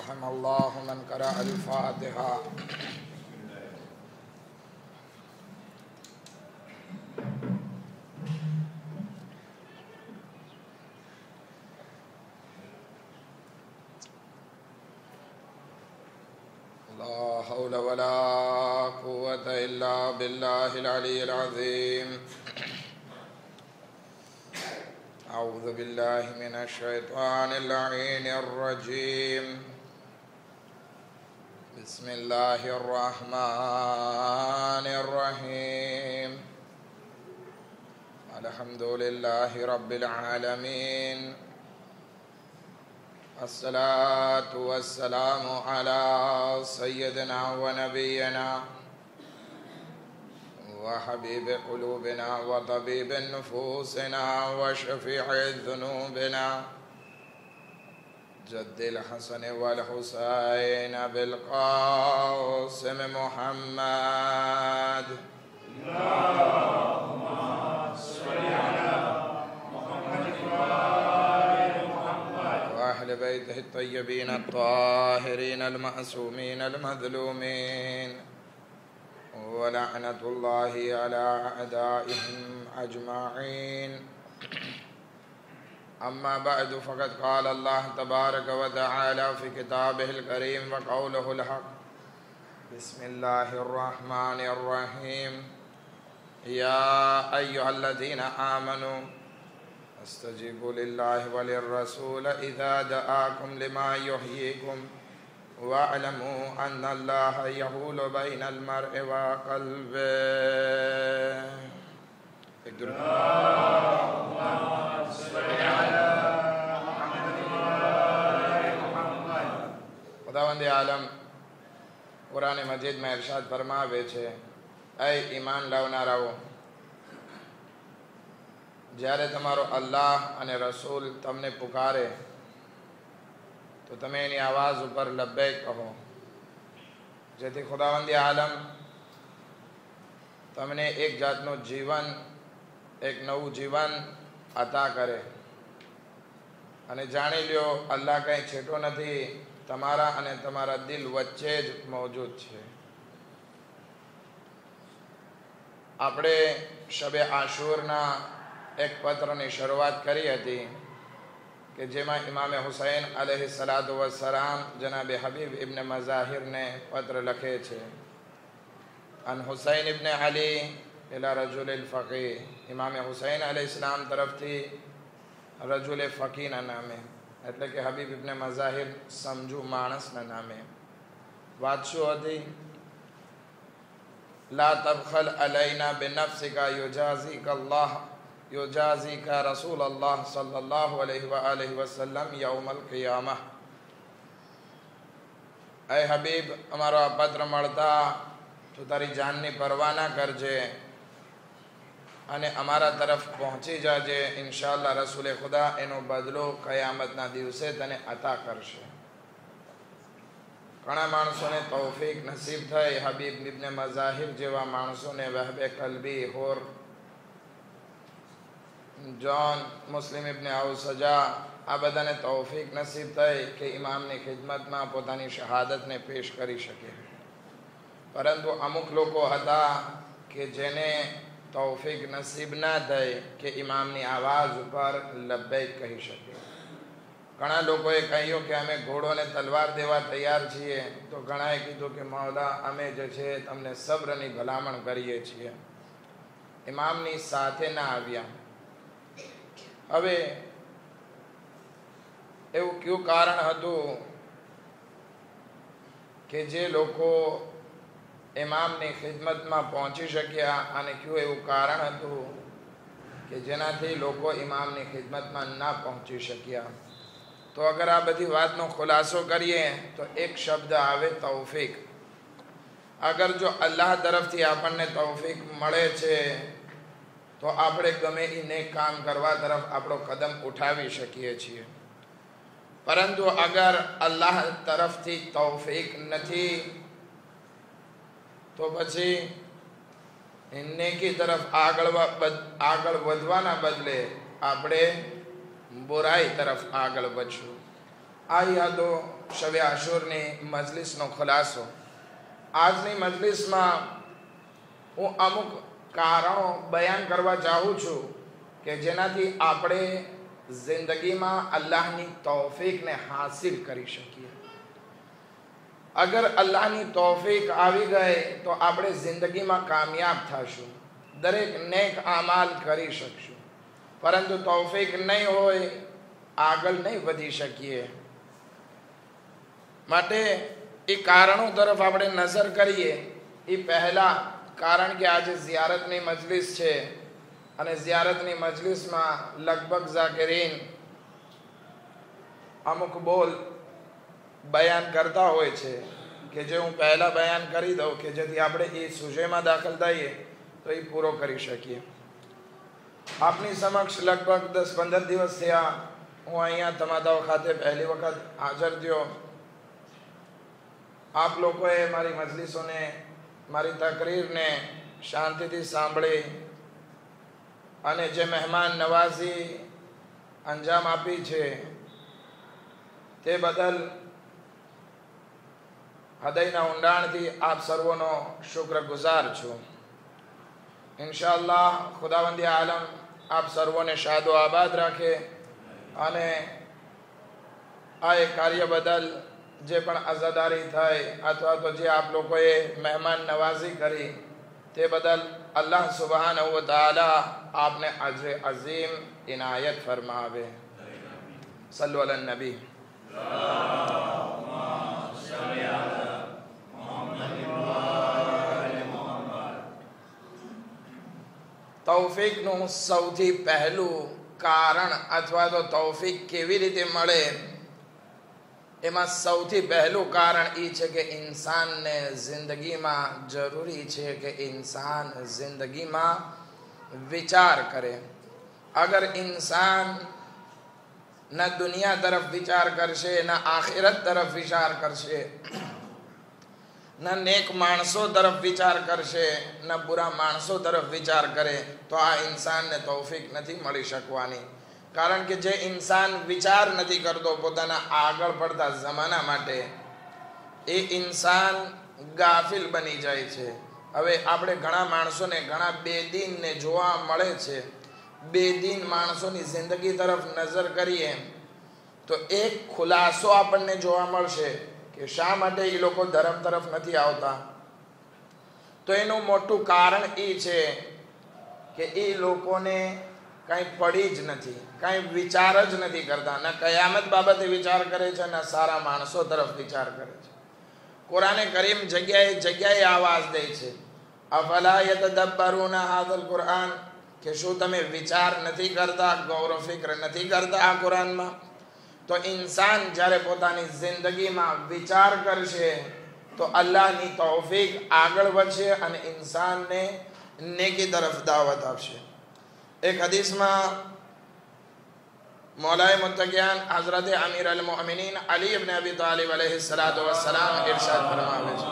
رحم الله من قرأ الفاتحة. لا حول ولا قوة إلا بالله العلي العظيم. أعوذ بالله من الشيطان اللعين الرجيم. بسم الله الرحمن الرحيم. الحمد لله رب العالمين. الصلاة والسلام على سيدنا ونبينا وحبيب قلوبنا وطبيب نفوسنا وشفيع ذنوبنا جد الحسن والحسين بالقاسم محمد. اللهم صل على محمد وآل محمد وأهل بيته الطيبين الطاهرين المعصومين المظلومين ولعنة الله على أعدائهم أجمعين. أما بعد فقد قال الله تبارك وتعالى في كتابه الكريم وقوله الحق. بسم الله الرحمن الرحيم. يا أيها الذين آمنوا استجيبوا لله وللرسول إذا دعاكم لما يحييكم واعلموا أن الله يحول بين المرء وقلبه. खुदावंद आलम कुरान मजीद में इरशाद फरमावे छे, ऐ ईमान लावनाराओ, જ્યારે તમારો અલ્લાહ અને રસૂલ તમને પુકારે તો તમે એની આવાજ ઉપર લબ્બૈક કહો, જેથી ખુદાવંદ આલમ તમને એક જાતનું જીવન, એક નવું જીવન અતા કરે. અને જાણી લ્યો, અલ્લાહ કંઈ છેટો નથી, તમારા અને તમારા દિલ વચ્ચે જ મોજૂદ છે. આપણે શબે આશુરના એક પત્રની શરૂઆત કરી હતી કે જેમાં ઇમામે હુસૈન અલૈહિ સલાતુ વસ્સલામ જનાબે હબીબ ઇબ્ન મઝાહિરને પત્ર લખે છે. અન હુસૈન ઇબ્ન અલી ઇલા રજુલ ફકીહ, ઇમામે હુસૈન અલૈહિ સલામ તરફથી રજુલ ફકીહના નામે, એટલે કે હબીબ ઇબ્ન મઝાહિર સમજુ માણસના નામે. વાત શું હતી? લા તબખલ અલૈના બિનફસિકા યુજાઝિકા અલ્લાહ યુજાઝિકા રસૂલ અલ્લાહ સલ્લલ્લાહુ અલૈહિ વઆલિહિ વસલ્લમ યૌમલ કિયામહ. એ હબીબ, અમારો આ પત્ર મળતા તું તારી જાનની પરવા ના કરજે અને અમારા તરફ પહોંચી જાજે. ઇન્શાઅલ્લાહ રસૂલે ખુદા એનો બદલો કયામતના દિવસે તને અતા કરશે. ઘણા માણસોને તૌફીક નસીબ થઈ, હબીબ ઇબ્ન મઝાહિર જેવા માણસોને, વહબે કલ્બી, હોર, જોન, મુસ્લિમ ઇબ્ન અવસજા, આ બધાને તૌફીક નસીબ થઈ કે ઇમામની ખિદમતમાં પોતાની શહાદતને પેશ કરી શકે. પરંતુ અમુક લોકો હતા કે જેને તૌફીક નસીબ ના થઈ કે ઇમામની આવાજ ઉપર લબ્બૈક કહી શકે. ઘણા લોકોએ કહ્યું કે અમે ઘોડોને તલવાર દેવા તૈયાર છીએ, તો ઘણાએ કીધું કે મૌલા, અમે જે છે તમને સબ્રની ભલામણ કરીએ છીએ. ઇમામની સાથે ના આવ્યા. હવે એવું કયું કારણ હતું કે જે લોકો ઇમામની ખિદમતમાં પહોંચી શક્યા, અને કયું એવું કારણ હતું કે જેનાથી લોકો ઇમામની ખિદમતમાં ના પહોંચી શક્યા? તો અગર આ બધી વાતનો ખુલાસો કરીએ તો એક શબ્દ આવે, તૌફીક. અગર જો અલ્લાહ તરફથી આપણને તૌફીક મળે છે તો આપણે ગમે એ નેક કામ કરવા તરફ આપણો કદમ ઉઠાવી શકીએ છીએ. પરંતુ અગર અલ્લાહ તરફથી તૌફીક નથી તો પછી નેકી તરફ આગળ વધવાના બદલે આપણે બુરાઈ તરફ આગળ વધશું. આ યાદો શબે આશુરની મજલિસનો ખુલાસો. આજની મજલિસમાં હું અમુક કારણો બયાન કરવા ચાહું છું કે જેનાથી આપણે જિંદગીમાં અલ્લાહની તૌફીકને હાસિલ કરી શકીએ. અગર અલ્લાહની તૌફીક આવી ગઈ તો આપણે જિંદગીમાં કામયાબ થશું, દરેક નેક આમાલ કરી શકશું. પરંતુ તૌફીક નહીં હોય આગળ નહીં વધી શકીએ. માટે એ કારણો તરફ આપણે નજર કરીએ. એ પહેલા કારણ કે આજે ઝિયારતની મજલિસ છે અને ઝિયારતની મજલિસમાં લગભગ ઝાકિરીન અમુક બોલ બયાન કરતા હોય છે કે જે હું પહેલા બયાન કરી દઉં કે જેથી આપણે એ સુજેમાં દાખલ થઈએ તો એ પૂરો કરી શકીએ. આપની સમક્ષ લગભગ 10-15 દિવસ થયા હું અહીંયા તમાદાઓ ખાતે પહેલી વખત હાજર થયો. આપ લોકોએ મારી મજલિસોને, મારી તકરીરને શાંતિથી સાંભળી અને જે મહેમાન નવાઝી અંજામ આપી છે તે બદલ હૃદયના ઊંડાણથી આપ સર્વોનો શુક્રગુજાર છું. ઇન્શાઅલ્લાહ ખુદાવંદી આલમ આપ સર્વોને શાદો આબાદ રાખે અને આ એક કાર્ય બદલ જે પણ અઝાદારી થાય અથવા તો જે આપ લોકોએ મહેમાન નવાઝી કરી તે બદલ અલ્લાહ સુબહાનહુ વ તઆલા આપને અજર અઝીમ ઇનાયત ફરમાવે. સલ્લુ અલા નબી. તૌફીકનું સૌથી પહેલું કારણ અથવા તો તૌફીક કેવી રીતે મળે એમાં સૌથી પહેલું કારણ એ છે કે ઇન્સાનને જિંદગીમાં જરૂરી છે કે ઇન્સાન જિંદગીમાં વિચાર કરે. અગર ઇન્સાન ન દુનિયા તરફ વિચાર કરશે, ન આખિરત તરફ વિચાર કરશે, ન નેક માણસો તરફ વિચાર કરશે, ન બુરા માણસો તરફ વિચાર કરે તો આ ઇન્સાનને તૌફીક નથી મળી શકવાની. કારણ કે જે ઇન્સાન વિચાર નથી કરતો પોતાના આગળ પડતા જમાના માટે એ ઇન્સાન ગાફિલ બની જાય છે. હવે આપણે ઘણા માણસોને, ઘણા બેદીનને જોવા મળે છે. બેદીન માણસોની જિંદગી તરફ નજર કરીએ તો એક ખુલાસો આપણને જોવા મળશે કે શા માટે એ લોકો ધર્મ તરફ નથી આવતા. તો એનું મોટું કારણ એ છે કે એ લોકોને કાંઈ પડી જ નથી, કાંઈ વિચાર જ નથી કરતા. ન કયામત બાબતે વિચાર કરે છે, ન સારા માણસો તરફ વિચાર કરે છે. કુરાને કરીમ જગ્યાએ આવાજ દે છે, અફલા યતદબ્બરુના હાઝલ કુરઆન, કે શું તમે વિચાર નથી કરતા, ગૌર ફિક્ર નથી કરતા આ કુરાનમાં? તો ઇન્સાન જ્યારે પોતાની જિંદગીમાં વિચાર કરશે તો અલ્લાહની તૌફીક આગળ વધશે અને ઇન્સાનને નેકી તરફ દાવત આપશે. એક હદીસમાં મૌલાએ મુત્તકિયાન હઝરત અમીર અલ-મુઅમિનીન અલી ઇબ્ન અબી તાલિબ अलैहि सलातो व सलाम इरशाद फरमावे છે,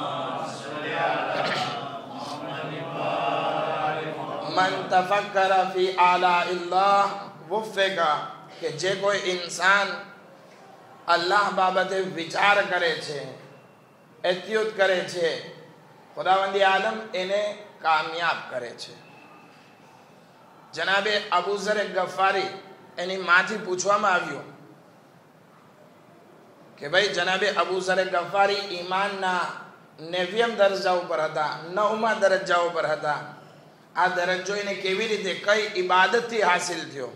मन तफक्कर फी आलाइल्लाह वफ़िका, કે જે કોઈ ઇન્સાન અલ્લાહ બાબતે વિચાર કરે છે, એત્યુત કરે છે, ખુદાવંદી આલમ એને કામયાબ કરે છે. જનાબે અબુ ઝર ગફારી એની માથી પૂછવામાં આવ્યું કે ભાઈ જનાબે અબુ ઝર ગફારી ઈમાનના 90 દરજ્જા ઉપર હતા, 9મા દરજ્જા ઉપર હતા. આ દરજ્જો એને કેવી રીતે, કઈ ઇબાદતથી હાસિલ થયો?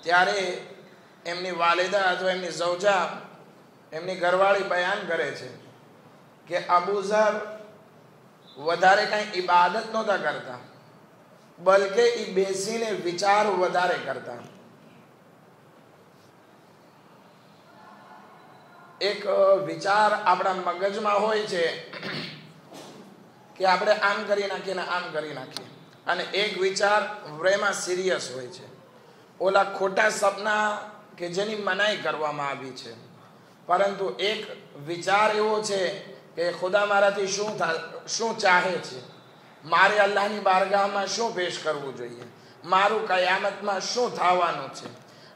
ત્યારે એમની વાલિદા અથવા એમની ઝૌજા, એમની ઘરવાળી બયાન કરે છે કે અબુ ઝર વધારે કાંઈ ઇબાદત નહોતા કરતા, બલકે એ બેસીને વિચાર વધારે કરતા. એક વિચાર આપણા મગજમાં હોય છે કે આપણે આમ કરી નાખીએ ને આમ કરી નાખીએ, અને એક વિચાર વ્રેમાં સિરિયસ હોય છે. ઓલા ખોટા સપના કે જેની મનાઈ કરવામાં આવી છે, પરંતુ એક વિચાર એવો છે કે ખુદા મારાથી શું ચાહે છે, મારે અલ્લાહની બારગાહમાં શું પેશ કરવું જોઈએ, મારું કયામતમાં શું થવાનું છે.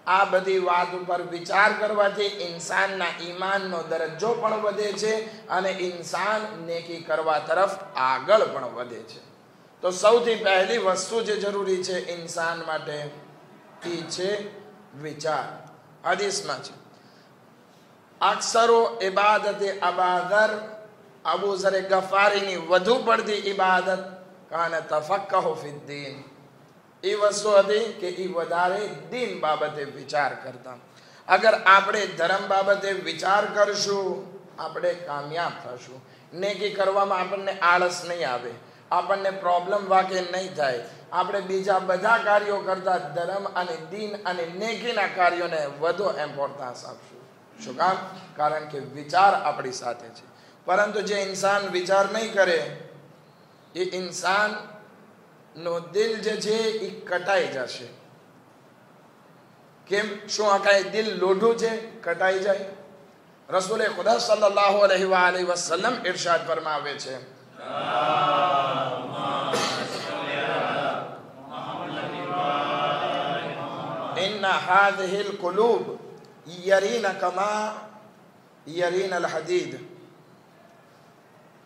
આ બધી વાત ઉપર વિચાર કરવાથી ઇન્સાનના ઈમાનનો દરજ્જો પણ વધે છે અને ઇન્સાન નેકી કરવા તરફ આગળ પણ વધે છે. તો સૌથી પહેલી વસ્તુ જે જરૂરી છે ઇન્સાન માટે એ છે વિચાર. હદીસમાં છે અક્સરો ઇબાદતે અબાદર, અબુ ઝર ગફારીની વધુ પડતી ઇબાદત કાને તફક્કહુ ફિદ્દીન. એ વસ્તુ હતી કે એ વધારે દીન બાબતે વિચાર કરતા. અગર આપણે ધર્મ બાબતે વિચાર કરશું આપણે કામયાબ થશું. નેકી કરવામાં આપણને આળસ નહીં આવે, આપણને પ્રોબ્લેમ વાકે નહીં થાય. આપણે બીજા બધા કાર્યો કરતા ધર્મ અને દીન અને નેકીના કાર્યોને વધુ ઇમ્પોર્ટન્સ આપશું. શું કામ? કારણ કે વિચાર આપણી સાથે છે. પરંતુ જે ઇન્સાન વિચાર નહીં કરે એ ઇન્સાન નો દિલ જે છે એ કટાઈ જશે. કેમ? શું આ કાંઈ દિલ લોઢું છે કટાઈ જાય? રસૂલે ખુદા સલ્લલ્લાહુ અલૈહિ વસલ્લમ ઇરશાદ ફરમાવે છે ઇન્ના હાઝિહિલ કુલૂબ યરીના કમા યરીનલ હદીદ.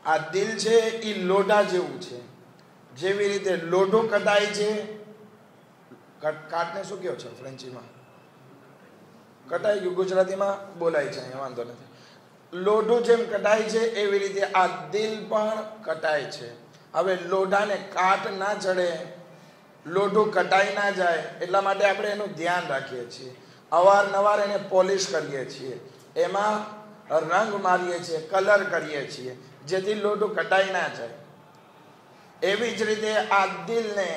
આ દિલ છે એ લોઢા જેવું છે. જેવી રીતે લોઢું કટાય છે, કાટને શું કહો છો ફ્રેન્ચીમાં? કટાઈ ગયું, ગુજરાતીમાં બોલાય છે, અહીંયા વાંધો નથી. લોઢું જેમ કટાય છે એવી રીતે આ દિલ પણ કટાય છે. હવે લોઢાને કાટ ના ચડે, લોઢું કટાઈ ના જાય એટલા માટે આપણે એનું ધ્યાન રાખીએ છીએ. અવારનવાર એને પોલિશ કરીએ છીએ, એમાં રંગ મારીએ છીએ, કલર કરીએ છીએ, જેથી લોઢું કટાઈ ના જાય. એવી જ રીતે આ દિલને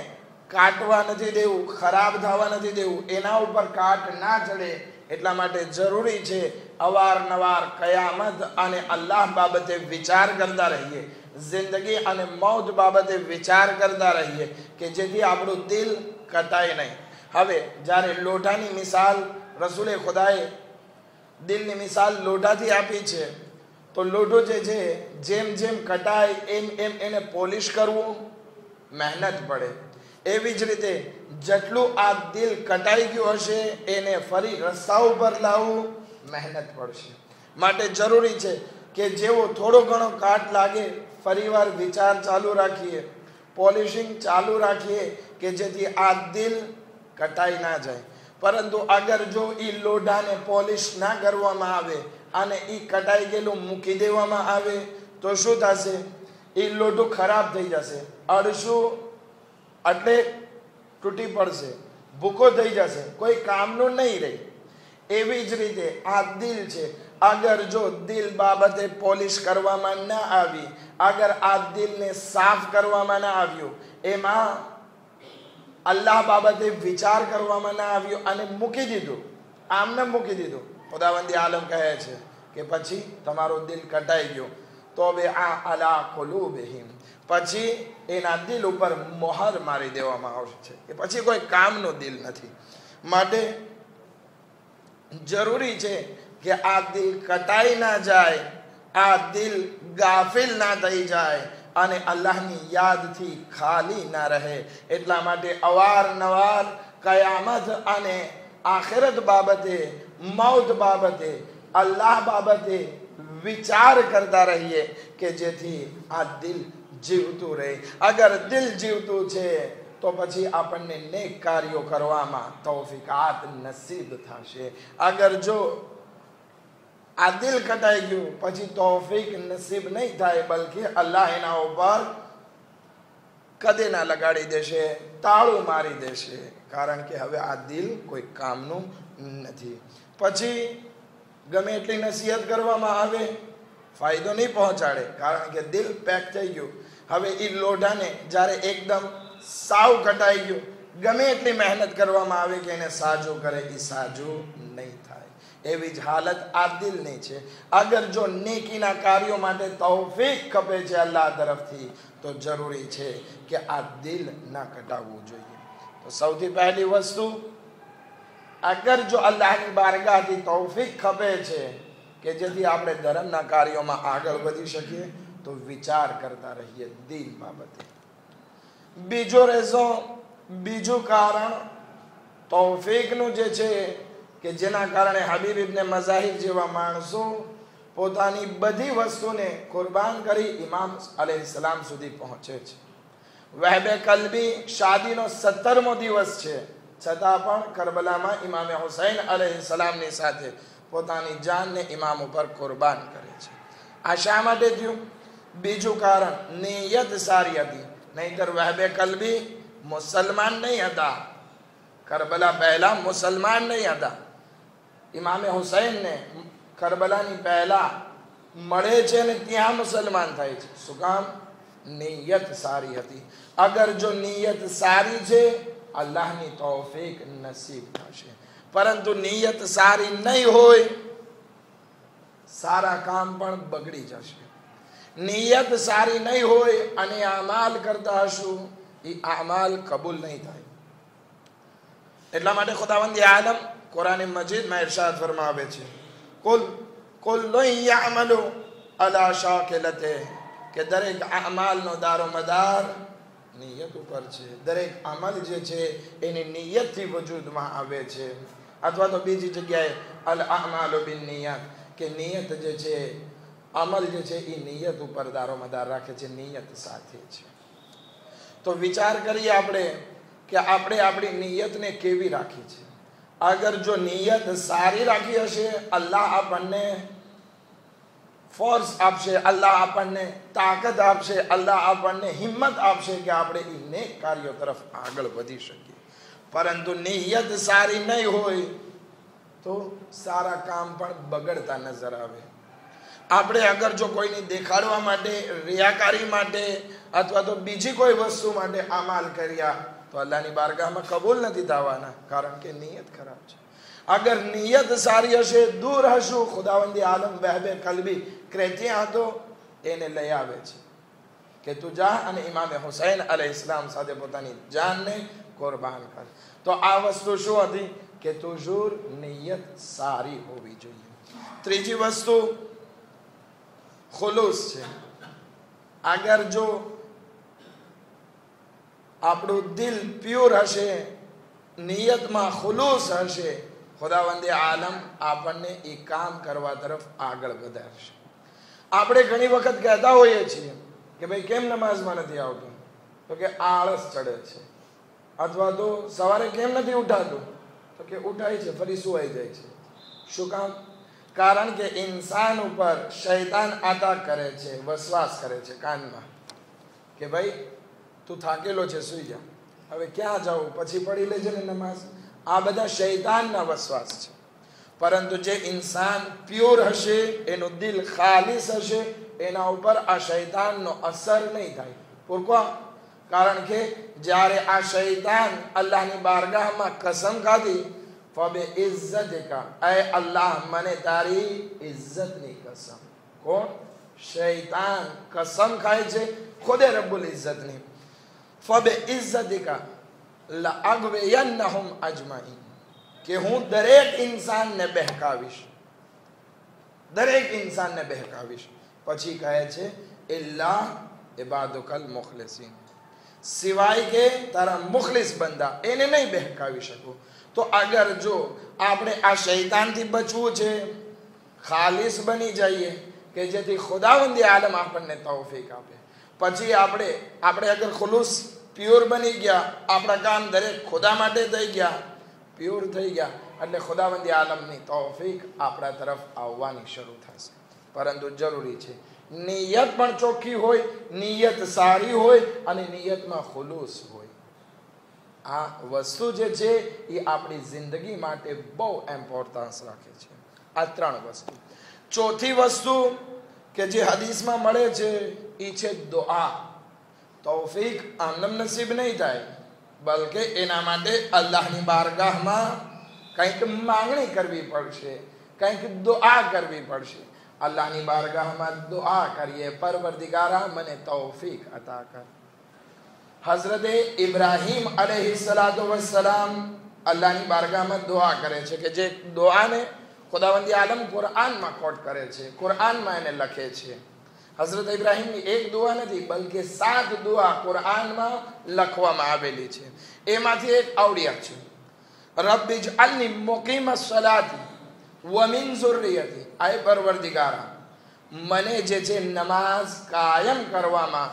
કાટવા નથી દેવું, ખરાબ થવા નથી દેવું, એના ઉપર કાટ ના ચડે એટલા માટે જરૂરી છે અવારનવાર કયામત અને અલ્લાહ બાબતે વિચાર કરતા રહીએ, જિંદગી અને મૌત બાબતે વિચાર કરતા રહીએ કે જેથી આપણું દિલ કટાય નહીં. હવે જ્યારે લોઢાની મિસાલ રસૂલે ખુદાએ દિલની મિસાલ લોઢાથી આપી છે, તો લોઢું જે છે જેમ જેમ કટાય એમ એમ એને પોલિશ કરવું મહેનત પડે. એવી જ રીતે જેટલું આ દિલ કટાઈ ગયું હશે એને ફરી રસ્તા ઉપર લાવવું મહેનત પડશે. માટે જરૂરી છે કે જેવો થોડો ઘણો કાટ લાગે ફરીવાર વિચાર ચાલુ રાખીએ, પોલિશિંગ ચાલુ રાખીએ કે જેથી આ દિલ કટાઈ ના જાય. પરંતુ અગર જો એ લોઢાને પોલિશ ના કરવામાં આવે અને એ કટાઈ ગયેલું મૂકી દેવામાં આવે તો શું થશે? એ લોઢું ખરાબ થઈ જશે, અડશું એટલે તૂટી પડશે, ભૂકો થઈ જશે, કોઈ કામનું નહીં રહે. એવી જ રીતે આ દિલ છે, અગર જો દિલ બાબતે પોલિશ કરવામાં ના આવી, અગર આ દિલને સાફ કરવામાં ના આવ્યું, એમાં અલ્લાહ બાબતે વિચાર કરવામાં ના આવ્યો અને મૂકી દીધું, આમને મૂકી દીધું, ખુદાવંદી આલમ કહે છે કે પછી તમારો દિલ કટાઈ ગયો તો હવે આ અલા કુલુબિહિમ, પછી એના દિલ ઉપર મોહર મારી દેવામાં આવશે કે પછી કોઈ કામનું દિલ નથી. માટે જરૂરી છે કે આ દિલ કટાઈ ના જાય, આ દિલ ગાફિલ ના થઈ જાય અને અલ્લાહની યાદથી ખાલી ના રહે. એટલા માટે અવારનવાર કયામત અને આખિરત બાબતે, મૌત બાબતે, અલ્લાહ બાબતે વિચાર કરતા રહીએ કે જેથી આ દિલ જીવતું રહે. અગર દિલ જીવતું છે તો પછી આપણને નેક કાર્યો કરવામાં તૌફીકાત નસીબ થશે. અગર જો આ દિલ કટાઈ ગયું પછી તૌફીક નસીબ નહીં થાય, બલકે અલ્લાહ એના ઉપર કદે ના લગાડી દેશે, તાળું મારી દેશે, કારણ કે હવે આ દિલ કોઈ કામનું નથી. પછી ગમે એટલી નસીહત કરવામાં આવે ફાયદો નહીં પહોંચાડે, કારણ કે દિલ પેક થઈ ગયું. હવે એ લોઢાને જ્યારે એકદમ સાવ કટાઈ ગયું, ગમે એટલી મહેનત કરવામાં આવે કે એને સાજું કરે, એ સાજું નહીં થાય. એવી જ હાલત આ દિલની છે. અગર જો નેકીના કાર્યો માટે તૌફીક ખપે છે અલ્લાહ તરફથી તો જરૂરી છે કે આ દિલ ના કટાવવું જોઈએ. તો સૌથી પહેલી વસ્તુ, અગર જો અલ્લાહની બારગાહથી તૌફીક ખપે છે કે જેથી આપણે ધર્મના કાર્યોમાં આગળ વધી શકીએ તો વિચાર કરતા રહીએ દિલ બાબતે. બીજો રેઝો, બીજું કારણ તૌફીકનું જે છે કે જેના કારણે હબીબ ઇબ્ન મઝાહિબ જેવા માણસો પોતાની બધી વસ્તુને કુરબાન કરી ઇમામ અલૈહિસ્સલામ સુધી પહોંચે છે. વહબે કલ્બી શાદીનો 17મો દિવસ છે, છતાં પણ કરબલામાં ઇમામે હુસૈન અલૈહિસ્સલામની સાથે પોતાની જાનને ઇમામ ઉપર કુરબાન કરે છે. આ શા માટે થયું? બીજું કારણ, નિયત સારી હતી. નહીતર વહબે કલ્બી મુસલમાન નહીં હતા, કરબલા પહેલા મુસલમાન નહીં હતા. ઇમામે હુસૈનને કરબલાની પહેલા મળે છે અને ત્યાં મુસલમાન થાય છે. શું કામ? નિયત સારી હતી. અગર જો નિયત સારી છે, અલ્લાહની તૌફીક નસીબ થશે. પરંતુ નિયત સારી નહીં હોય, સારા કામ પણ બગડી જશે. નિયત સારી નહીં હોય અને અમાલ કરતા હશું, એ અમાલ કબૂલ નહીં થાય. એટલા માટે ખુદાવંદી આલમ કુરાન મજીદમાં ઇરશાદ ફરમાવે છે, કુલ્લુન યઅમલુ અલા શાકિલતિહ, કે દરેક અમાલનો દારોમદાર નિયત ઉપર છે. દરેક અમલ જે છે એની નિયતથી વજૂદમાં આવે છે. અથવા તો બીજી જગ્યાએ અલ અમાલુ બિન્નિયત, કે નિયત જે છે, અમલ જે છે એ નિયત ઉપર દારોમદાર રાખે છે, નિયત સાથે છે. તો વિચાર કરીએ આપણે કે આપણે આપણી નિયતને કેવી રાખી છે. અગર જો નિયત સારી રાખી હશે, અલ્લાહ આપણને ફોર્સ આપશે, અલ્લાહ આપણને તાકાત આપશે, અલ્લાહ આપણને હિંમત આપશે કે આપણે એ નેક કાર્યો તરફ આગળ વધી શકીએ. પરંતુ નિયત સારી નહીં હોય તો સારા કામ પણ બગડતા નજર આવે. આપણે અગર જો કોઈને દેખાડવા માટે, રિયાકારી માટે અથવા તો બીજી કોઈ વસ્તુ માટે અમાલ કર્યા તો અલ્લાહની બારગાહમાં કબૂલ નથી થવાના, કારણ કે નિયત ખરાબ છે. અગર નિયત સારી હશે, દૂર હશું, ખુદાવંદી આલમ વહબે કલ્બી ક્રેતિયા હતો, એને લઈ આવે છે કે તું જા અને ઇમામે હુસૈન અલૈહિસ્સલામ સાથે પોતાની જાનને કુરબાન કર. તો આ વસ્તુ શું હતી? કે તુજુર નિયત સારી હોવી જોઈએ. ત્રીજી વસ્તુ ખુલૂસ છે. અગર જો આપણું દિલ પ્યોર હશે, નિયતમાં ખુલૂસ હશે, ખુદાવંદે આલમ આપણને એ કામ કરવા તરફ આગળ વધારશે. આપણે ઘણી વખત કહેતા હોઈએ છીએ કે ભાઈ કેમ નમાઝમાં નથી આવતું? તો કે આળસ ચડે છે. અથવા તો સવારે કેમ નથી ઉઠાતું? તો કે ઉઠાય છે, ફરી સુવાઈ જાય છે. શું કામ? કારણ કે ઇન્સાન ઉપર શૈતાન આતા કરે છે, વસવાસ કરે છે કાનમાં કે ભાઈ તું થાકેલો છે, સુઈ જા, હવે ક્યાં જાઉં, પછી પડી લેજે ને નમાઝ. આ બધા શૈતાનના વસવાસ છે. પરંતુ જે ઇન્સાન પ્યોર હશે, એનું દિલ ખાલિસ હશે, એના ઉપર આ શૈતાનનો અસર નહીં થાય. pourquoi? કારણ કે જ્યારે આ શૈતાન અલ્લાહની બારગાહમાં કસમ ખાધી, ફબે ઇઝ્ઝતિકા, એ અલ્લાહ મને તારી ઇજ્જતની કસમ. કોણ? શૈતાન કસમ ખાય છે ખુદે રબ્બુલ ઇઝ્ઝતની. ફબે ઇઝ્ઝતિકા લઅગવિયન્નહુમ અજમાઈન, કે હું દરેક ઇન્સાનને બહેકાવીશ, દરેક ઇન્સાનને બહેકાવીશ. પછી કહે છે ઇલ્લા ઇબાદુકલ મુખલિસીન, સિવાય કે તારા મુખલિસ બંદા, એને નહીં બહેકાવી શકું. તો અગર જો આપણે આ શૈતાનથી બચવું છે, ખાલિસ બની જઈએ કે જેથી ખુદાવંદી આલમ આપણને તૌફીક આપે. પછી આપણે અગર ખુલૂસ પ્યોર બની ગયા, આપણા કામ દરેક ખુદા માટે થઈ ગયા, પ્યોર થઈ ગયા, એટલે ખુદાવંદી આલમની તૌફીક આપણા તરફ આવવાની શરૂ થશે. પરંતુ જરૂરી છે નિયત પણ ચોખ્ખી હોય, નિયત સારી હોય અને નિયતમાં ખુલૂસ હોય. આ વસ્તુ જે છે એ આપણી જિંદગી માટે બહુ ઇમ્પોર્ટન્સ રાખે છે. આ ત્રણ વસ્તુ. ચોથી વસ્તુ કે જે હદીસમાં મળે છે એ છે દુઆ. તૌફીક આમનમ નસીબ નહીં થાય, બલકે એના માટે અલ્લાહની બારગાહમાં કંઈક માંગણી કરવી પડશે, કંઈક દુઆ કરવી પડશે. અલ્લાહની બારગાહમાં દુઆ કરીએ, પરવરદિગારા મને તૌફીક અતા કર. હઝરતે ઇબ્રાહીમ અલૈહિસ્સલાતુ વસ્સલામ અલ્લાહની બારગાહમાં દુઆ કરે છે કે જે દુઆને ખુદાવંદી આલમ કુરઆનમાં કોટ કરે છે, કુરઆનમાં એને લખે છે. હઝરત ઇબ્રાહીમની એક દુઆ નથી, બલકે 7 દુઆ કુરઆનમાં લખવામાં આવેલી છે. એમાંથી એક આવડિયા છે. રબ્બી જઅલની મુકીમસ સલાતી વ મિન ઝુર્રિયતી, આય પરવરદિગારા મને જે છે નમાઝ કાયમ કરવામાં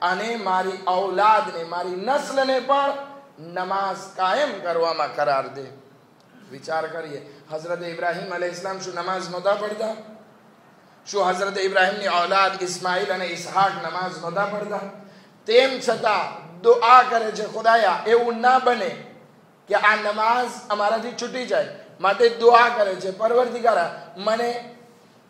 અને મારી ઔલાદને મારી નસ્લને પણ નમાઝ કાયમ કરવામાં કરાર દે. વિચાર કરીએ, હઝરત ઇબ્રાહીમ અલૈહિસ્સલામ શું નમાઝ નહોતા પડતા? શું હઝરત ઇબ્રાહીમની ઔલાદ ઇસ્માઇલ અને ઇસ્હાક નમાઝ નહોતા પડતા? તેમ છતાં દુઆ કરે છે, ખુદાયા એવું ના બને કે આ નમાઝ અમારાથી છૂટી જાય, માટે દુઆ કરે છે, પરવરદિગારા મને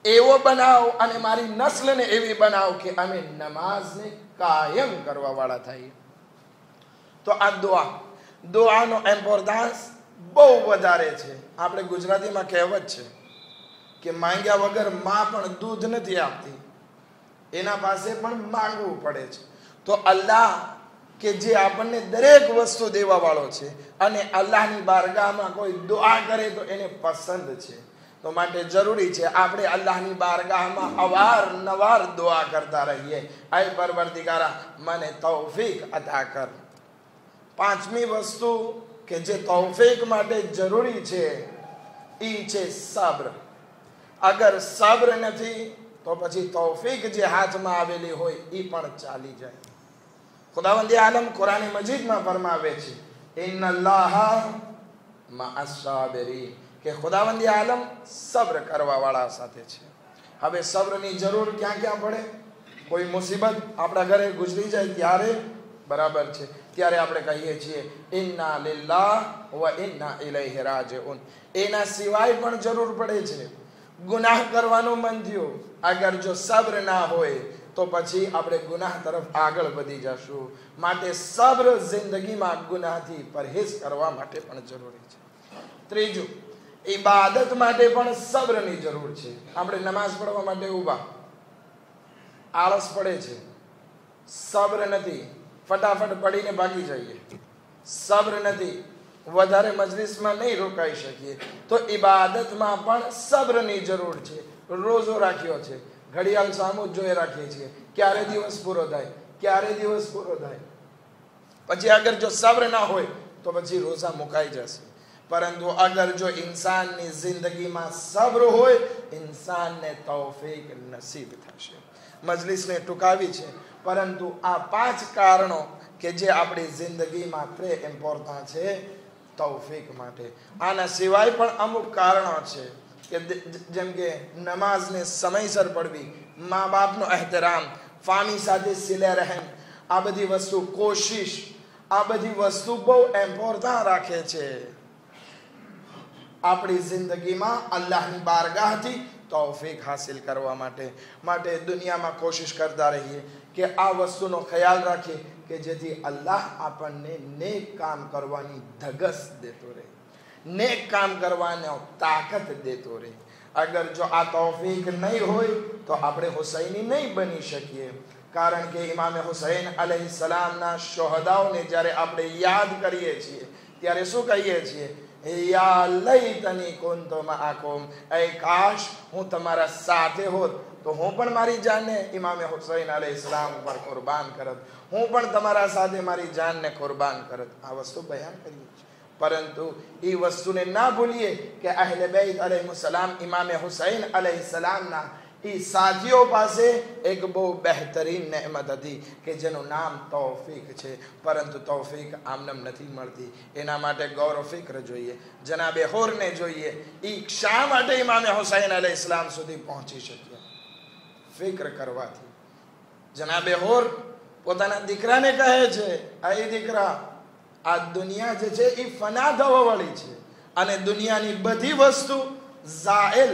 એવો બનાવ અને મારી નસ્લને એવી બનાવ કે અમે નમાઝને કાયમ કરવા વાળા થઈએ. તો આ દુઆનો ઇમ્પોર્ટન્સ બહુ વધારે છે. આપણે ગુજરાતીમાં કહેવત છે કે માંગ્યા વગર માં પણ દૂધ નથી આપતી, એના પાસે પણ માંગવું પડે છે. તો અલ્લાહ કે જે આપણને દરેક વસ્તુ દેવા વાળો છે અને અલ્લાહની બારગાહમાં કોઈ દુઆ કરે તો એને પસંદ છે, તો માટે જરૂરી છે આપણે અલ્લાહની બારગાહમાં અવારનવાર દુઆ કરતા રહીએ, આય પરવરદિગારા મને તૌફીક અતા કર. પાંચમી વસ્તુ કે જે તૌફીક માટે જરૂરી છે એ છે સબ્ર. અગર સબ્ર નથી તો પછી તૌફીક જે હાથમાં આવેલી હોય એ પણ ચાલી જાય. ખુદાવંદ આલમ કુરાન મજીદમાં ફરમાવે છે ઇન્નલ્લાહ મઅસ સાબિરીન, કે ખુદાવંદ આલમ સબ્ર કરવા વાળા સાથે છે. હવે સબ્રની જરૂર ક્યાં ક્યાં પડે? કોઈ મુસીબત આપણા ઘરે ગુજરી જાય ત્યારે બરાબર છે, ત્યારે આપણે કહીએ છીએ ઇન્ના લિલ્લાહ વ ઇન્ના ઇલૈહિ રાજિઉન. એના સિવાય પણ જરૂર પડે છે. ગુનાહ કરવાનું મન થયું, અગર જો સબ્ર ના હોય તો પછી આપણે ગુનાહ તરફ આગળ વધી જશું. માટે સબ્ર જિંદગીમાં ગુનાહથી પરહેજ કરવા માટે પણ જરૂરી છે. ત્રીજું, ઇબાદત માટે પણ સબ્રની જરૂર છે. આપણે નમાઝ પઢવા માટે ઊભા, આળસ પડે છે, સબ્ર નથી, ફટાફટ પડીને ભાગી જઈએ, સબ્ર નથી, વધારે મજલિસમાં નહીં રોકાઈ શકીએ, તો ઇબાદતમાં પણ સબ્રની જરૂર છે. રોઝો રાખ્યો છે, ઘડિયાળ સામુ જોઈ રાખીએ છીએ, ક્યારે દિવસ પૂરો થાય, ક્યારે દિવસ પૂરો થાય. પછી અગર જો સબ્ર ના હોય તો પછી રોઝા મુકાઈ જશે. પરંતુ અગર જો ઇન્સાનની જિંદગીમાં સબ્ર હોય, ઇન્સાનને તૌફીક નસીબ થશે. મજલિસને ટૂંકાવી છે, પરંતુ આ 5 કારણો કે જે આપણી જિંદગીમાં પ્રે ઇમ્પોર્ટન્ટ છે તૌફીક માટે. આના સિવાય પણ અમુક કારણો છે કે જેમ કે નમાઝને સમયસર પડવી, મા બાપનો એહતરામ, ફામી સાથે સિલે રહેમ, આ બધી વસ્તુ, કોશિશ, આ બધી વસ્તુ બહુ ઇમ્પોર્ટન્ટ રાખે છે આપણી જિંદગીમાં અલ્લાહની બારગાહથી તૌફીક હાસિલ કરવા માટે. માટે દુનિયામાં કોશિશ કરતા રહીએ કે આ વસ્તુનો ખ્યાલ રાખીએ કે જેથી અલ્લાહ આપણને નેક કામ કરવાની ધગસ દેતો રહે, નેક કામ કરવાનો તાકાત દેતો રહે. અગર જો આ તૌફીક નહીં હોય તો આપણે હુસૈની નહીં બની શકીએ. કારણ કે ઇમામે હુસૈન અલૈહિસ્સલામના શોહદાઓને જ્યારે આપણે યાદ કરીએ છીએ ત્યારે શું કહીએ છીએ? યા લૈતની કુન્તુ મઆકુમ, એ કાશ હું તમારા સાથે હોત તો હું પણ મારી જાનને ઇમામે હુસૈન અલૈહિસ્સલામ પર કુરબાન કરત, હું પણ તમારા સાથે મારી જાનને કુરબાન કરત. આ વસ્તુ બયાન કરીએ છીએ, પરંતુ એ વસ્તુને ના ભૂલીએ કે અહેલે બેત અલૈહિસ્સલામ ઇમામે હુસૈન અલૈહિસ્સલામના એ સાથીઓ પાસે એક બહુ બહેતરીન નેમત હતી કે જેનું નામ તૌફીક છે. પરંતુ તૌફીક આમનામ નથી મળતી, એના માટે ગૌર ફિક્ર જોઈએ. જનાબે હોરને જોઈએ, એ શા માટે ઇમામે હુસૈન અલૈહિસ્સલામ સુધી પહોંચી શક્યા? ફિક્ર કરવાથી. જનાબે હોર પોતાના દીકરાને કહે છે, આ દીકરા, આ દુનિયા જે છે એ ફના થવા વાળી છે અને દુનિયાની બધી વસ્તુ ઝાઇલ,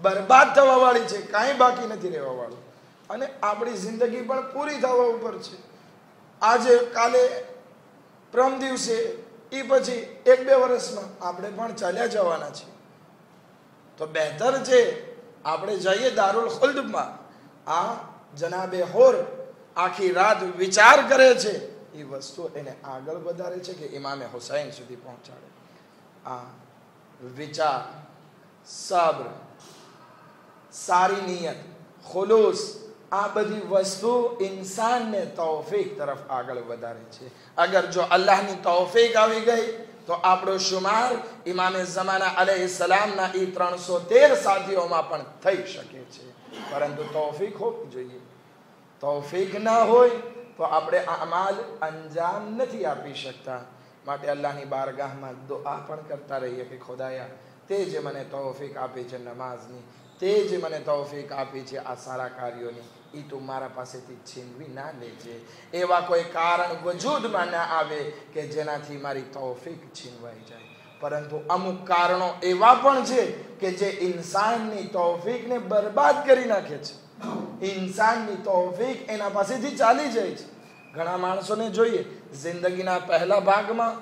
બરબાદ થવા વાળી છે, કાંઈ બાકી નથી રહેવા વાળું. અને આપણી જિંદગી પણ પૂરી થવા ઉપર છે. આજે, કાલે, પ્રમ દિવસે, એ પછી 1-2 વર્ષમાં આપણે પણ ચાલ્યા જવાના છે. તો બહેતર છે આપણે જઈએ દારુલ ખુલ્દમાં. આ જનાબે હોર આખી રાત વિચાર કરે છે, એ વસ્તુ એને આગળ વધારે છે કે ઇમામે હુસૈન સુધી પહોંચાડે. આ વિચાર, સબ્ર, સારી નિયત, ખુલૂસ, આ બધી વસ્તુ ઇન્સાનને તૌફીક તરફ આગળ વધારે છે. અગર જો અલ્લાહની તૌફીક આવી ગઈ તો આપણો શુમાર ઇમામે ઝમાના અલૈહિસ્સલામના એ 313 સાથીઓમાં પણ થઈ શકે છે, પરંતુ તૌફીક હોવી જોઈએ. તૌફીક ના હોય તો આપણે અમાલ અંજામ નથી આપી શકતા. માટે અલ્લાહની બારગાહમાં દુઆ પણ કરતા રહીએ કે ખુદાયા, તે જે મને તૌફીક આપી છે નમાઝની, તે જે મને તૌફીક આપી છે આ સારા કાર્યોની, એ તું મારા પાસેથી છીનવી ના લેજે. એવા કોઈ કારણ વજૂદમાં ના આવે કે જેનાથી મારી તૌફીક છીનવાઈ જાય. પરંતુ અમુક કારણો એવા પણ છે કે જે ઇન્સાનની તૌફીકને બરબાદ કરી નાખે છે. ઇન્સાનની તૌફીક એના પાસેથી ચાલી જાય છે. ઘણા માણસોને જોઈએ, જિંદગીના પહેલા ભાગમાં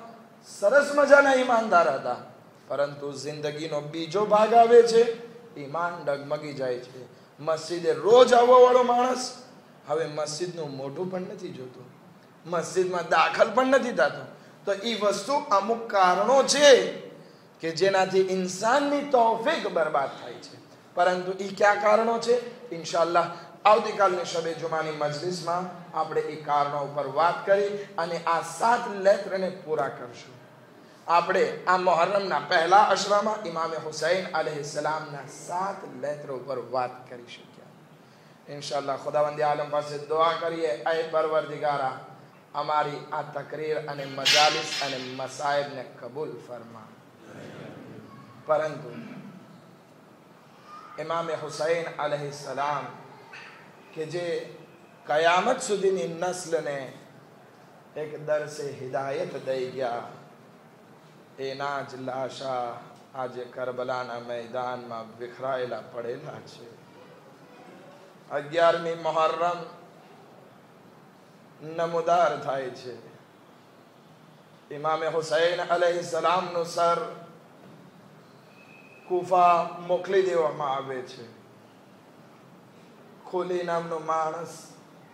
સરસ મજાના ઈમાનદાર હતા, પરંતુ જિંદગીનો બીજો ભાગ આવે છે, ઈમાન ડગમગી જાય છે. મસ્જિદે રોજ આવવા વાળો માણસ હવે મસ્જિદનું મોઢું પણ નથી જોતું, મસ્જિદમાં દાખલ પણ નથી થતો. તો એ વસ્તુ અમુક કારણો છે કે જેનાથી ઇન્સાનની તૌફીક બરબાદ થાય છે. પરંતુ એ કયા કારણો છે? ઇન્શાઅલ્લાહ આવતીકાલની શબે જુમાની મજલિસમાં આપણે એ કારણો ઉપર વાત કરી અને આ 7 લેત્રને પૂરા કરશું. આપણે આ મુહર્રમના પહેલા અશરામાં ઇમામે હુસૈન અલૈહિસ્સલામના 7 લેત્ર ઉપર વાત કરી શક્યા. ઇન્શાઅલ્લાહ ખુદાવંદ આલમ પાસે દુઆ કરીએ, એ પરવરદિગારા અમારી આ તકરીર અને મજાલિસ અને મસાયબને કબૂલ ફરમા. પરંતુ ઇમામે હુસૈન અલૈહિસ્સલામ કે જે કયામત સુધીની નસ્લને એક દરસે હિદાયત દઈ ગયા, એના જ લાશા આજે કરબલાના મેદાનમાં વિખરાયેલા પડેલા છે. 11મી મુહર્રમ નમુદાર થાય છે. ઇમામે હુસૈન અલૈહિસ્સલામનું સર કુફા મોકલી દેવામાં આવે છે. ખુલી નામનો માણસ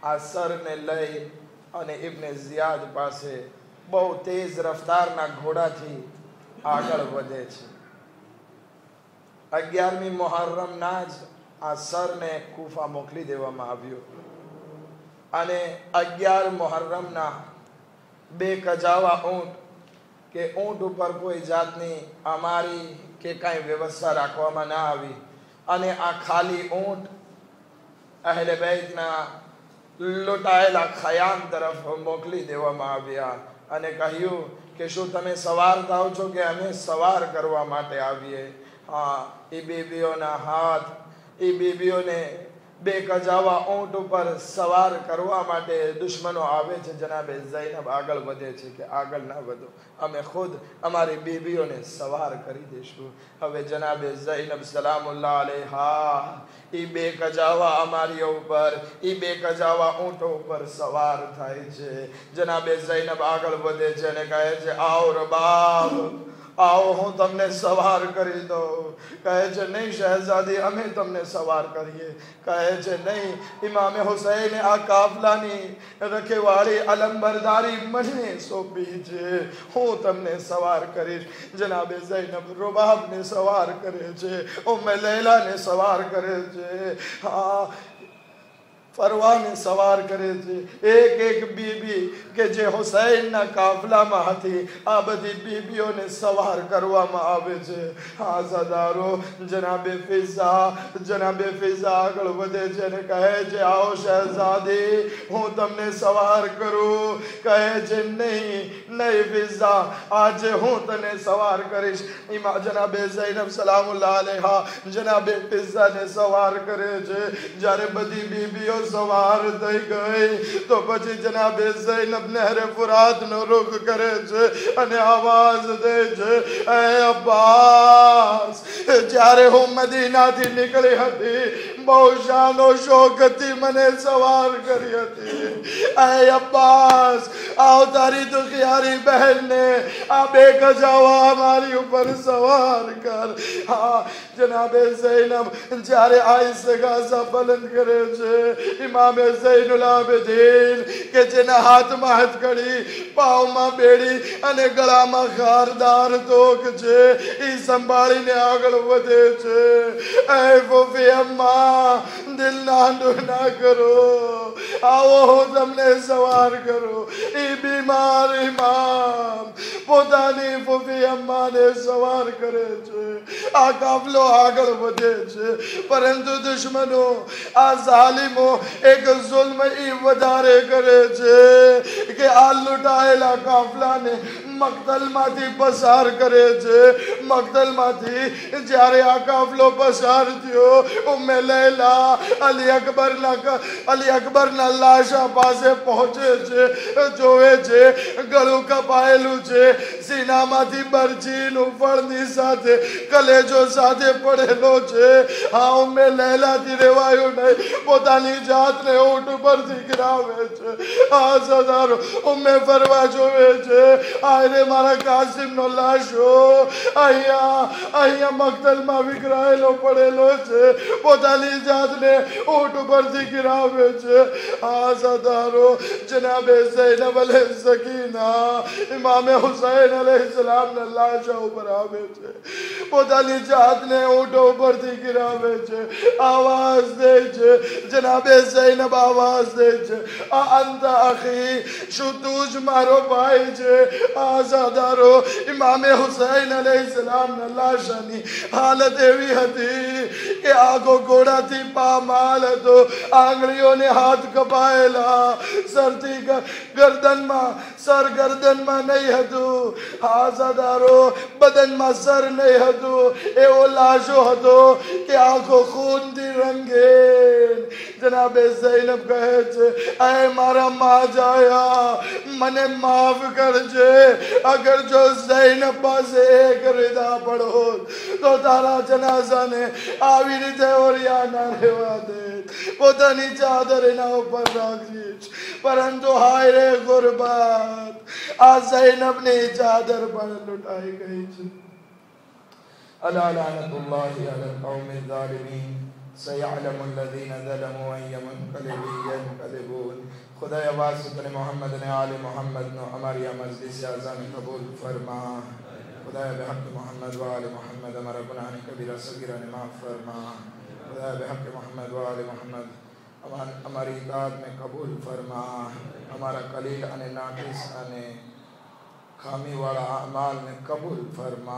આ સરને લઈ અને ઇબ્ને ઝિયાદ પાસે બહુ તેજ રફતારના ઘોડાથી આગળ વધે છે. 11મી મુહર્રમના જ આ સરને કુફા મોકલી દેવામાં આવ્યો અને 11 મુહર્રમના 2 કજાવા ઊંટ કે ઊંટ ઉપર કોઈ જાતની અમારી કે કાંઈ વ્યવસ્થા રાખવામાં ના આવી અને આ ખાલી ઊંટ અહેલે બેતના લૂંટાયેલા ખયામ તરફ મોકલી દેવામાં આવ્યા અને કહ્યું કે શું તમે સવાર થાવ છો કે અમે સવાર કરવા માટે આવીએ? હા, એ બીબીઓના હાથ, એ બીબીઓને 2 કજાવા ઊંટ ઉપર સવાર કરવા માટે દુશ્મનો આવે છે. જનાબે ઝૈનબ આગળ વધે છે કે આગળ ના વધો, અમે ખુદ અમારી બીબીઓને સવાર કરી દઈશું. હવે જનાબે ઝૈનબ સલામુલ્લાહ અલૈહા એ 2 કજાવા અમારી ઉપર, એ 2 કજાવા ઊંટો ઉપર સવાર થાય છે. જનાબે ઝૈનબ આગળ વધે છે અને કહે છે, આવો રબાબ, આવો હું તમને સવાર કરી દઉં. કહે છે, નહીં શહેજાદી, અમે તમને સવાર કરીએ. કહે છે, નહીં, ઇમામે હુસૈન આ કાફલાની રખેવાળી અલંબરદારી મને સોંપી છે, હું તમને સવાર કરીશ. જનાબે ઝૈનબ રૂબાબને સવાર કરે છે, ઉમ્મે લૈલાને સવાર કરે છે, હા ફરવાને સવાર કરે છે. એક બીબી કે જે હુસૈનના કાફલામાં હતી, આ બધી બીબીઓને સવાર કરવામાં આવે છે. હા સદારો જનાબે ફિઝા આગળ વધે છે અને કહે છે, આવો શહેઝાદી, હું તમને સવાર કરું. કહે છે, નહીં ફિઝા, આજે હું તને સવાર કરીશ. જનાબે ઝૈનબ સલામુલ્લાહ અલૈહા જનાબે ફિઝાને સવાર કરે છે. જ્યારે બધી બીબીઓ સવાર થઈ ગઈ તો પછી જનાબે ઝૈનબ નહેરે ફુરાતનો રૂખ કરે છે અને આવાજ દે છે, એ અબ્બાસ, જ્યારે હું મદીનાથી નીકળી હતી બહુ શાનો શોકથી મને સવાર કરી હતી. એ અબ્બાસ, આવ તારી દુખિયારી બહેનને આ 2 કજાવા મારી ઉપર સવાર કર. હા જનાબે ઝૈનબ જ્યારે આ ઇસ્તિગાસા બુલંદ કરે છે, ઇમામે ઝૈનુલ આબિદીન કે જેના હાથમાં હથકડી, પાવમાં બેડી અને ગળામાં ખારદાર તોક છે, એ સંભાળીને આગળ વધે છે. એ ફૂફી અમ્મા, दिल नांडो ना करो आओ તમને સવાર કરો એ બીમાર ઇમામ પોતાની ફૂફી અમ્માને સવાર કરે છે આ કાફલો આગળ વધે છે પરંતુ દુશ્મનો આ ઝાલિમો એક જુલ્મ ઈ વધારે કરે છે કે આ લૂંટાયેલા કાફલાને મક્તલમાંથી પસાર કરે છે મક્તલમાંથી જ્યારે આ કાફલો પસાર થયો ઉમ્મે લૈલા અલી અકબરના લાશા પાસે પહોંચે છે જોવે છે ગળું કપાયેલું છે સીનામાંથી બરછીનું ફળની સાથે કલેજો સાથે પડેલો છે હા ઉમ્મે લૈલાથી રેવાયું નહીં પોતાની જાતને ઊંટ પરથી ગિરાવે છે આ સદારો ઉમ્મે ફરવા જોવે છે આરે મારા કાસિમનો લાશો અહીંયા મક્તલમાં વિખરાયેલો પડેલો છે પોતાની જાતને ઊંટ પરથી ગિરાવે છે આ સદારો જનાબે ઝૈનબ અલૈહિ સકીના ઇમામે હુસૈન અલૈહિ સલામના લાશા ઉપર આવે છે પોતાની જાતને ઊંટો ઉપરથી ગિરાવે છે આવાજ દે છે જનાબે ઝૈનબ આવાજ દે છે આ અંત આખી શું તું જ મારો ભાઈ છે આ સદારો ઇમામે હુસૈન અલૈહિ સલામના લાશાની હાલત એવી હતી કે આખો ઘોડાથી પામાલ હતો આંગળીઓને હાથ કપાયેલા સરથી સર ગરદનમાં નહીં હતું આ સદારો બદનમાં સર નહીં હતું એવો લાશો હતો કે આખો ખૂનથી રંગેન જનાબે ઝૈનબ કહે છે એ મારા મા જાયા મને માફ કરજે અગર જો ઝૈનબ પાસે એક રીદા પડો તો તારા જનાઝાને આવી રીતે ઓરિયા ના રહેવા દે પોતાની ચાદર એના ઉપર રાખીશ પરંતુ હાય રે ગુરબત આ ઝૈનબની ચાદર પણ લૂંટાઈ ગઈ છે અલા લાનતુલ્લાહી અલલ કૌમિઝ ઝાલિમીન سيعلم الذين ظلموا أي منقلب ينقلبون خدایا واسطے محمد نے آل محمد نو ہماری مجلس اذان قبول فرما خدایا بحق محمد و آل محمد ہمارا گناہ کبیرہ صغیرہ نے معاف فرما خدایا بحق محمد و آل محمد ہماری اطاعت میں قبول فرما ہمارا قلیل ان ناقص ان खामी वाला अमाल में कबूल फरमा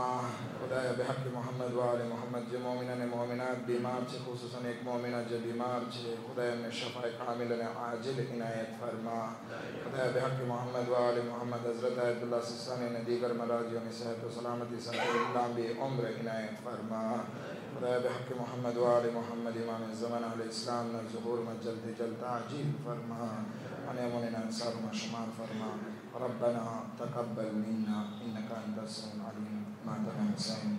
खुदाया बेहक मोहम्मद वाले मोहम्मद जो मोमिना ने मोमिनात बीमार छे खुसूसन एक मोमिना जो बीमार छे खुदाया में शफाए कामिल ने आजिल इनायत फरमा खुदाया बेहक मोहम्मद वाले मोहम्मद हज़रत अब्दुल्लाह सिस्तानी ने दीगर मराजियों में सेहत व सलामती साथ लंबी उम्र इनायत फरमा खुदाया बेहक मोहम्मद वाले मोहम्मद इमाम ज़मान अल इस्लाम ने ज़ुहूर में जल्दी जल्द आजिल फरमा अने मुनिना अंसार में शुमार फरमा ربنا تقبل منا إنك أنت السميع العليم ما تنسين